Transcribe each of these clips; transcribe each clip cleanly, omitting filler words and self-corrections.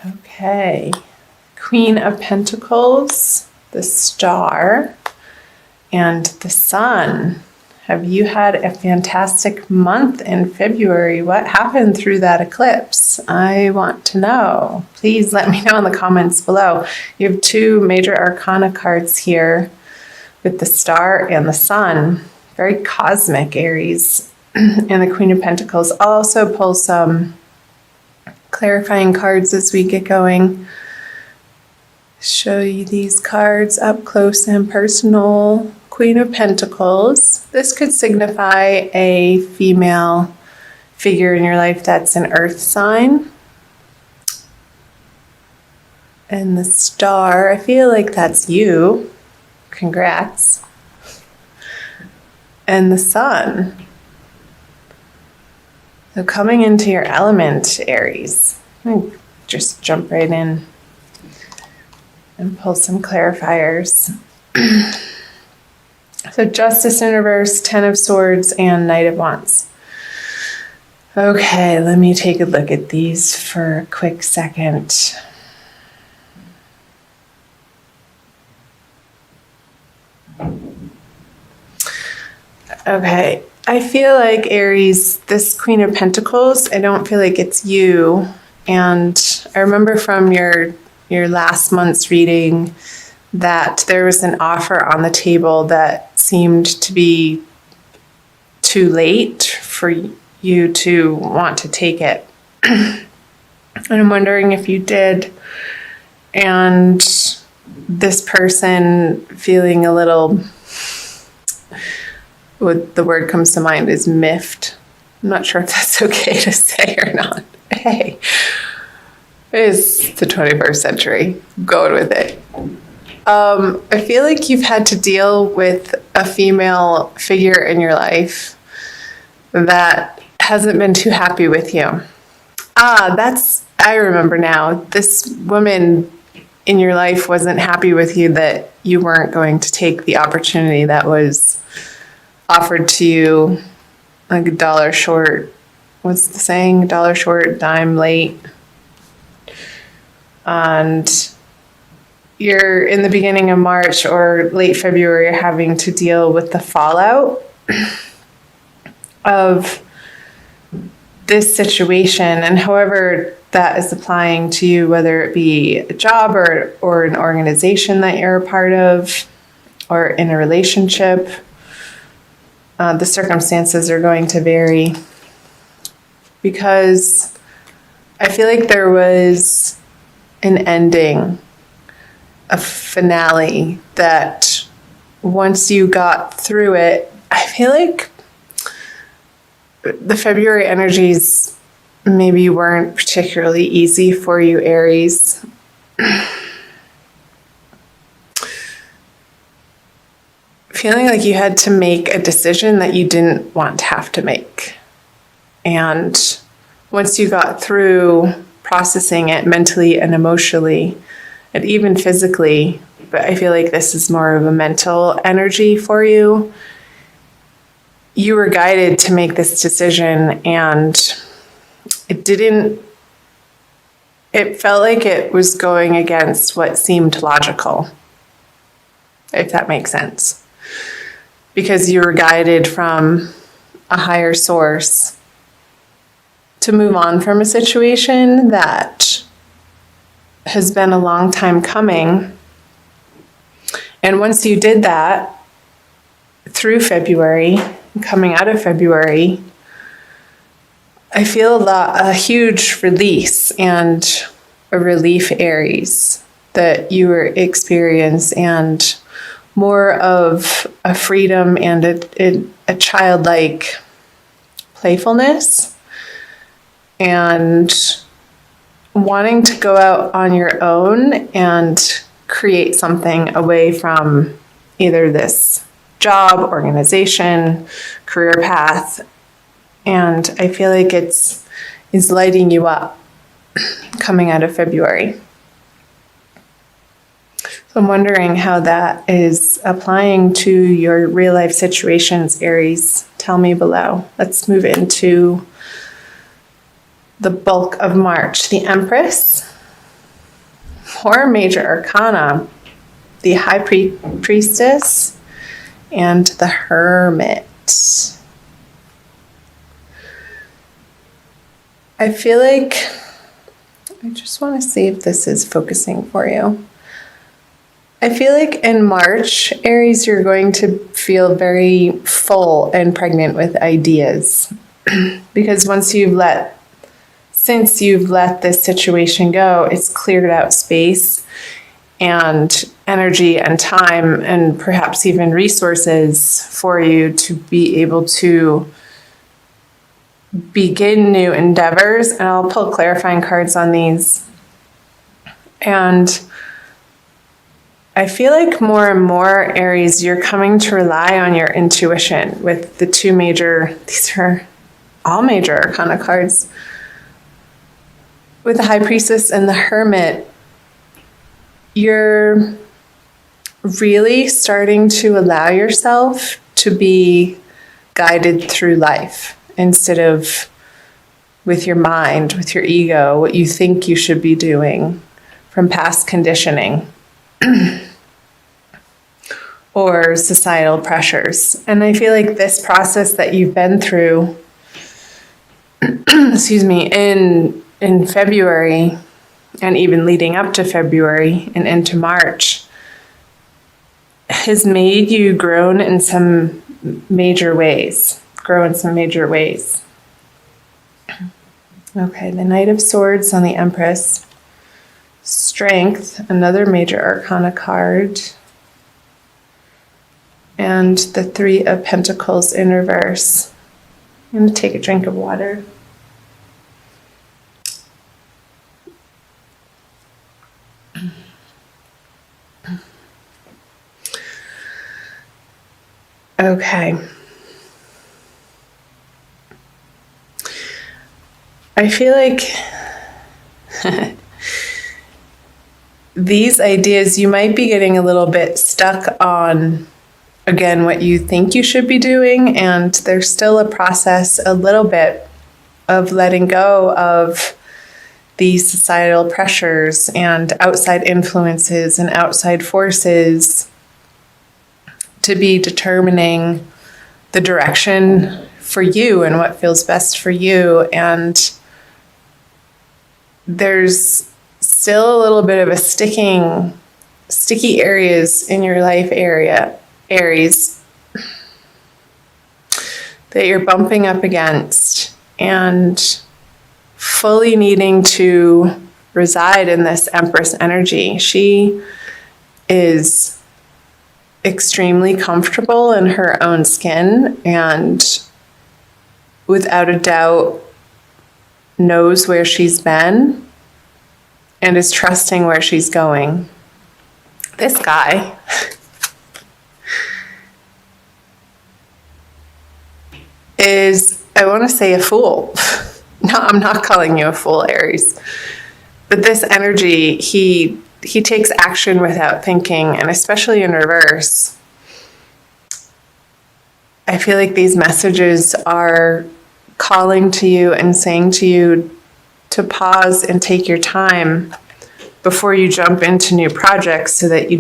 Okay. Queen of Pentacles, the Star, and the Sun. Have you had a fantastic month in February? What happened through that eclipse? I want to know. Please let me know in the comments below. You have two major arcana cards here with the Star and the Sun. Very cosmic, Aries. And the Queen of Pentacles. I'll also pull some clarifying cards as we get going. Show you these cards up close and personal. Queen of Pentacles. This could signify a female figure in your life that's an earth sign. And the Star, I feel like that's you. Congrats. And the Sun. So coming into your element, Aries. Just jump right in and pull some clarifiers. So Justice in reverse, Ten of Swords, and Knight of Wands. Okay, let me take a look at these for a quick second. Okay, I feel like Aries, this Queen of Pentacles, I don't feel like it's you. And I remember from your last month's reading that there was an offer on the table that seemed to be too late for you to want to take it. And I'm wondering if you did. And this person feeling a little, what the word comes to mind is miffed. I'm not sure if that's okay to say or not. Hey, it's the 21st century. I'm going with it. I feel like you've had to deal with a female figure in your life that hasn't been too happy with you. I remember now. This woman in your life wasn't happy with you that you weren't going to take the opportunity that was offered to you, like a dollar short. What's the saying? Dollar short, dime late. And you're in the beginning of March or late February having to deal with the fallout of this situation, and however that is applying to you, whether it be a job or an organization that you're a part of or in a relationship, the circumstances are going to vary, because I feel like there was an ending, a finale, that once you got through it, I feel like the February energies maybe weren't particularly easy for you, Aries. Feeling like you had to make a decision that you didn't want to have to make. And once you got through processing it mentally and emotionally, and even physically, but I feel like this is more of a mental energy for you, you were guided to make this decision, and it felt like it was going against what seemed logical, if that makes sense. Because you were guided from a higher source to move on from a situation that has been a long time coming. And once you did that, through February, coming out of February, I feel a huge release and a relief, Aries, that you were experiencing, and more of a freedom and a childlike playfulness, and wanting to go out on your own and create something away from either this job, organization, career path. And I feel like it's lighting you up coming out of February. So I'm wondering how that is applying to your real life situations, Aries. Tell me below. Let's move into the bulk of March. The Empress, 4 major arcana, the High Priestess and the Hermit. I feel like, I just want to see if this is focusing for you. I feel like in March, Aries, you're going to feel very full and pregnant with ideas. Because since you've let this situation go, it's cleared out space and energy and time and perhaps even resources for you to be able to begin new endeavors. And I'll pull clarifying cards on these. And I feel like more and more, Aries, you're coming to rely on your intuition with the 2 major, these are all major arcana cards. With the High Priestess and the Hermit, you're really starting to allow yourself to be guided through life instead of with your mind, with your ego, what you think you should be doing from past conditioning or societal pressures. And I feel like this process that you've been through, excuse me, in February and even leading up to February and into March has made you grow in some major ways. Okay, the Knight of Swords on the Empress. Strength, another major arcana card. And the 3 of Pentacles in reverse. I'm going to take a drink of water. Okay. I feel like these ideas, you might be getting a little bit stuck on, again, what you think you should be doing, and there's still a process, a little bit, of letting go of these societal pressures and outside influences and outside forces to be determining the direction for you and what feels best for you. And there's still a little bit of a sticky areas in your life area, Aries, that you're bumping up against and fully needing to reside in this Empress energy. She is extremely comfortable in her own skin and without a doubt knows where she's been and is trusting where she's going. This guy is, I want to say, a fool. No, I'm not calling you a fool, Aries. But this energy, he takes action without thinking, and especially in reverse. I feel like these messages are calling to you and saying to you to pause and take your time before you jump into new projects so that you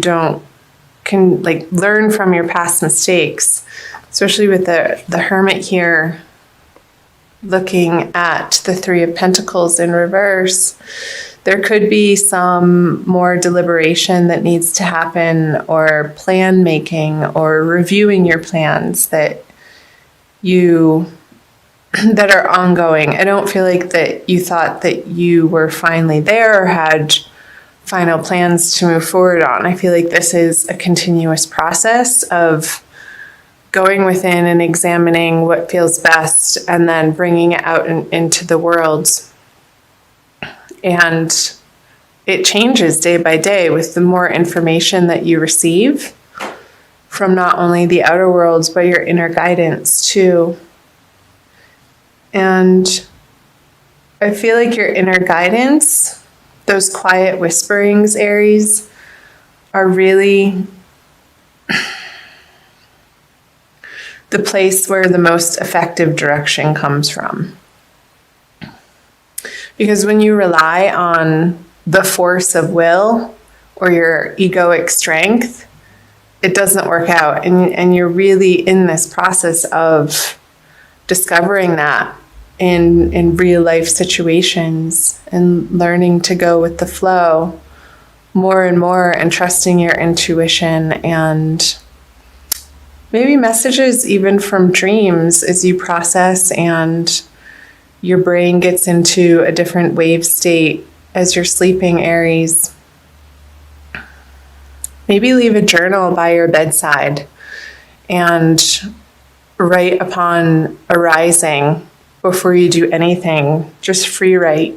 can learn from your past mistakes, especially with the Hermit here looking at the 3 of Pentacles in reverse. There could be some more deliberation that needs to happen, or plan making, or reviewing your plans that are ongoing. I don't feel like that you thought that you were finally there or had final plans to move forward on. I feel like this is a continuous process of going within and examining what feels best and then bringing it out into the world. And it changes day by day with the more information that you receive from not only the outer worlds, but your inner guidance too. And I feel like your inner guidance, those quiet whisperings, Aries, are really the place where the most effective direction comes from. Because when you rely on the force of will or your egoic strength, it doesn't work out. And you're really in this process of discovering that in real life situations and learning to go with the flow more and more and trusting your intuition and maybe messages even from dreams as you process and your brain gets into a different wave state as you're sleeping, Aries. Maybe leave a journal by your bedside and write upon arising before you do anything. Just free write,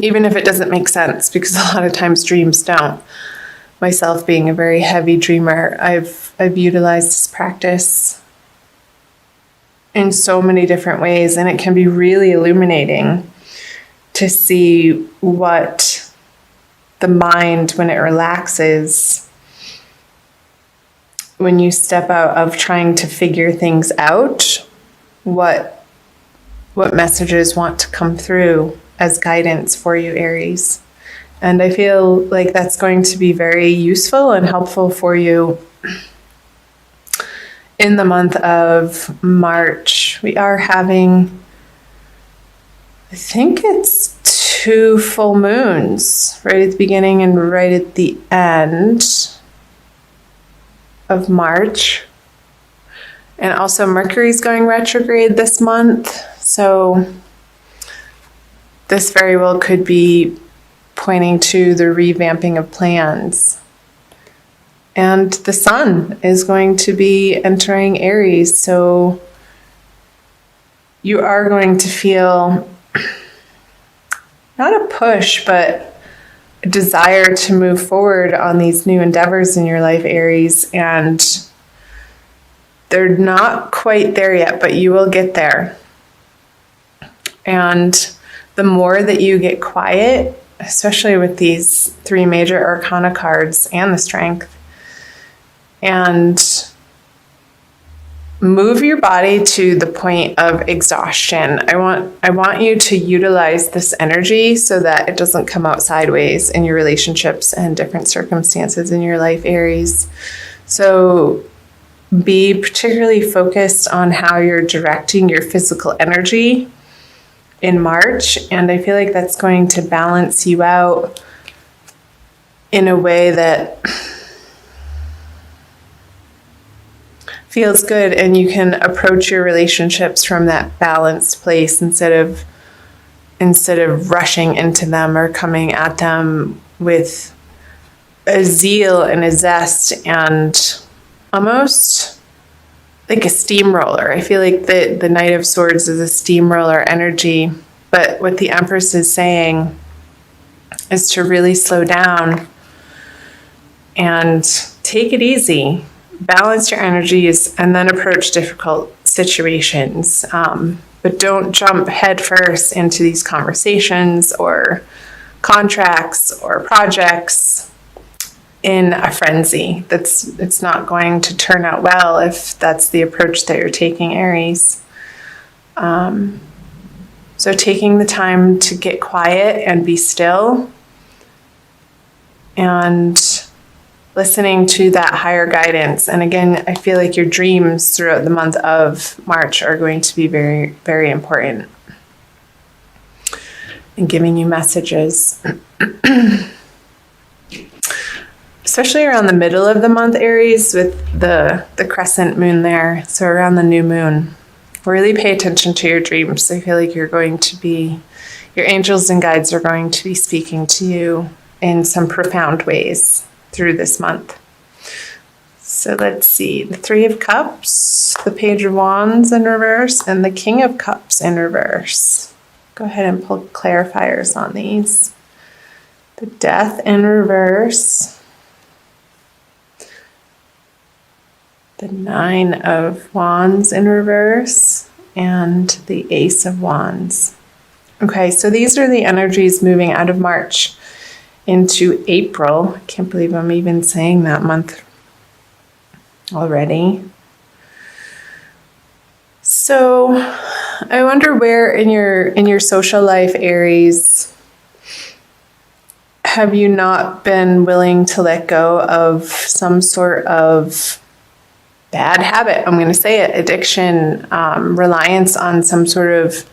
even if it doesn't make sense, because a lot of times dreams don't. Myself being a very heavy dreamer, I've utilized this practice in so many different ways, and it can be really illuminating to see what the mind, when it relaxes, when you step out of trying to figure things out, what messages want to come through as guidance for you, Aries. And I feel like that's going to be very useful and helpful for you in the month of March. We are having, I think it's 2 full moons right at the beginning and right at the end of March. And also Mercury's going retrograde this month. So this very well could be pointing to the revamping of plans. And the sun is going to be entering Aries. So you are going to feel not a push, but a desire to move forward on these new endeavors in your life, Aries. And they're not quite there yet, but you will get there. And the more that you get quiet, especially with these 3 major arcana cards and the strength, and move your body to the point of exhaustion. I want you to utilize this energy so that it doesn't come out sideways in your relationships and different circumstances in your life, Aries. So be particularly focused on how you're directing your physical energy in March, and I feel like that's going to balance you out in a way that feels good, and you can approach your relationships from that balanced place instead of rushing into them or coming at them with a zeal and a zest and almost like a steamroller. I feel like the Knight of Swords is a steamroller energy, but what the Empress is saying is to really slow down and take it easy. Balance your energies and then approach difficult situations. But don't jump headfirst into these conversations or contracts or projects in a frenzy. It's not going to turn out well if that's the approach that you're taking, Aries. So taking the time to get quiet and be still and listening to that higher guidance. And again, I feel like your dreams throughout the month of March are going to be very, very important in giving you messages. Especially around the middle of the month, Aries, with the crescent moon there. So around the new moon, really pay attention to your dreams. I feel like your angels and guides are going to be speaking to you in some profound ways through this month. So let's see, the 3 of Cups, the Page of Wands in reverse, and the King of Cups in reverse. Go ahead and pull clarifiers on these. The Death in reverse, the 9 of Wands in reverse, and the Ace of Wands. Okay, so these are the energies moving out of March into April. I can't believe I'm even saying that month already. So I wonder where in your social life, Aries, have you not been willing to let go of some sort of bad habit? I'm going to say it, addiction, reliance on some sort of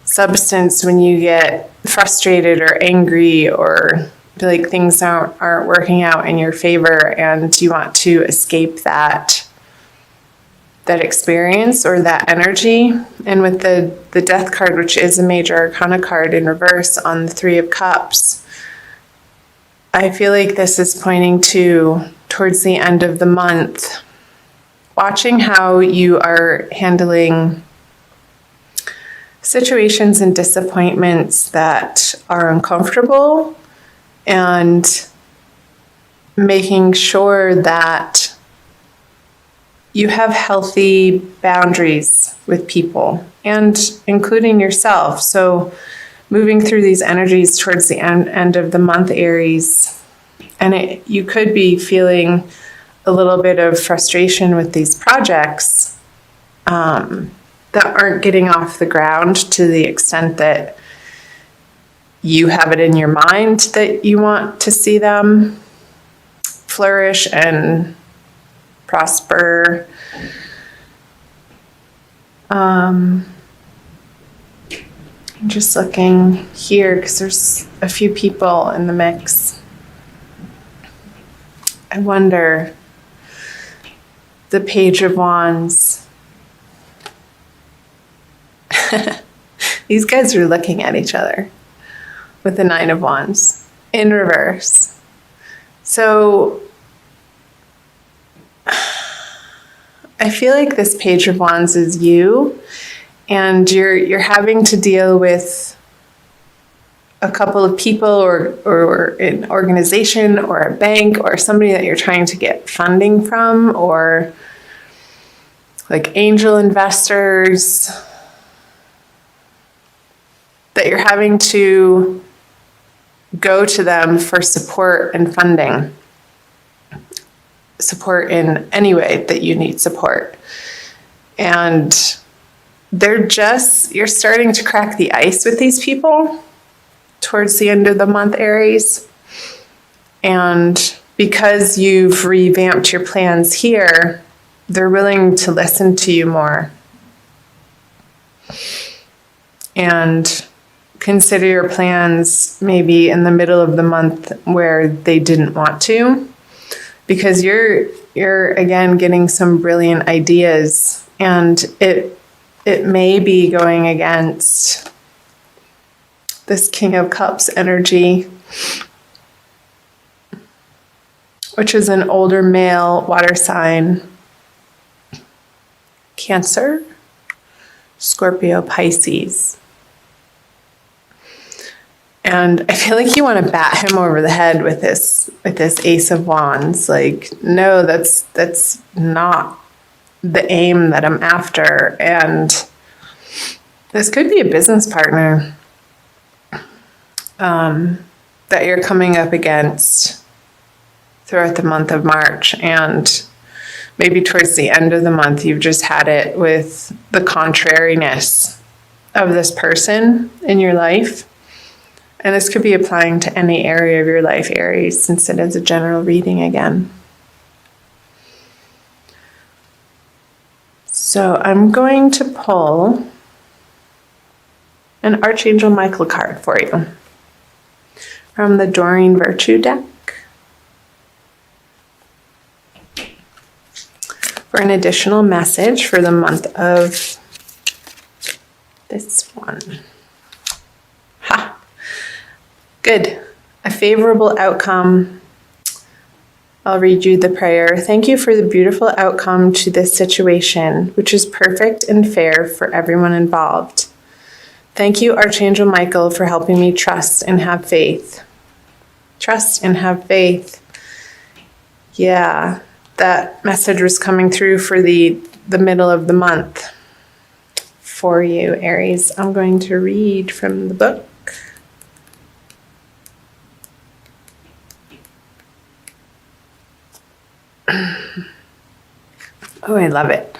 substance when you get frustrated or angry or feel like things aren't working out in your favor and you want to escape that experience or that energy. And with the Death card, which is a major arcana card in reverse on the Three of Cups, I feel like this is pointing towards the end of the month, watching how you are handling situations and disappointments that are uncomfortable, and making sure that you have healthy boundaries with people, and including yourself. So moving through these energies towards the end of the month, Aries, and you could be feeling a little bit of frustration with these projects that aren't getting off the ground to the extent that you have it in your mind that you want to see them flourish and prosper. I'm just looking here because there's a few people in the mix. I wonder, the Page of Wands. These guys are looking at each other with the Nine of Wands in reverse. So I feel like this Page of Wands is you, and you're having to deal with a couple of people or an organization or a bank or somebody that you're trying to get funding from, or like angel investors, that you're having to go to them for support and funding. Support in any way that you need support. And you're starting to crack the ice with these people towards the end of the month, Aries. And because you've revamped your plans here, they're willing to listen to you more and consider your plans maybe in the middle of the month where they didn't want to, because you're again getting some brilliant ideas, and it may be going against this King of Cups energy, which is an older male water sign. Cancer, Scorpio, Pisces. And I feel like you want to bat him over the head with this Ace of Wands. Like, no, that's not the aim that I'm after. And this could be a business partner that you're coming up against throughout the month of March. And maybe towards the end of the month, you've just had it with the contrariness of this person in your life. And this could be applying to any area of your life, Aries, since it is a general reading again. So I'm going to pull an Archangel Michael card for you from the Doreen Virtue deck for an additional message for the month of this one. Ha! Good. A favorable outcome. I'll read you the prayer. Thank you for the beautiful outcome to this situation, which is perfect and fair for everyone involved. Thank you, Archangel Michael, for helping me trust and have faith. Trust and have faith. Yeah, that message was coming through for the middle of the month for you, Aries. I'm going to read from the book. Oh, I love it.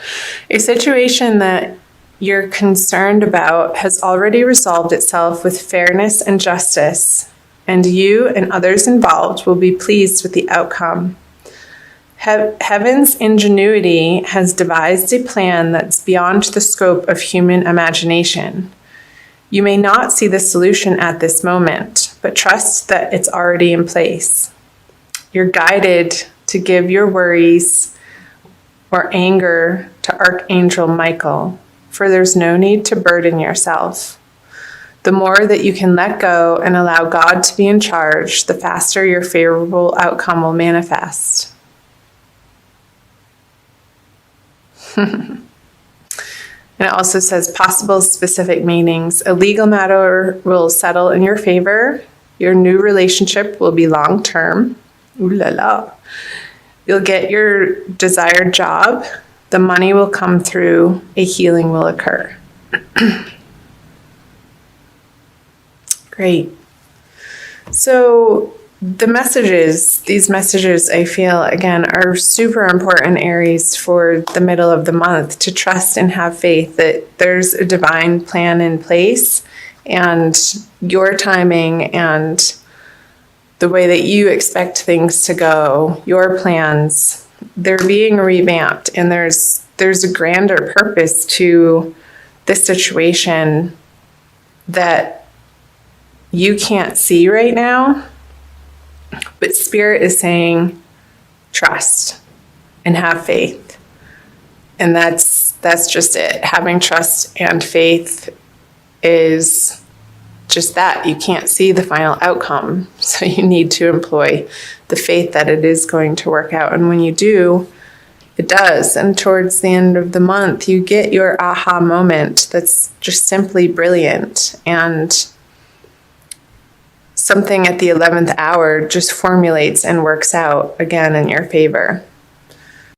A situation that you're concerned about has already resolved itself with fairness and justice. and you and others involved will be pleased with the outcome. Heaven's ingenuity has devised a plan that's beyond the scope of human imagination. You may not see the solution at this moment, but trust that it's already in place. You're guided to give your worries or anger to Archangel Michael, for there's no need to burden yourself. The more that you can let go and allow God to be in charge, the faster your favorable outcome will manifest. And it also says possible specific meanings. A legal matter will settle in your favor. Your new relationship will be long-term. Ooh la la. You'll get your desired job. The money will come through. A healing will occur. Great. So these messages, I feel, again, are super important, Aries, for the middle of the month, to trust and have faith that there's a divine plan in place, and your timing and the way that you expect things to go, your plans, they're being revamped, and there's a grander purpose to this situation that you can't see right now. But Spirit is saying, trust and have faith. And that's just it. Having trust and faith is just that. You can't see the final outcome. So you need to employ the faith that it is going to work out. And when you do, it does. And towards the end of the month, you get your aha moment that's just simply brilliant. And something at the 11th hour just formulates and works out again in your favor.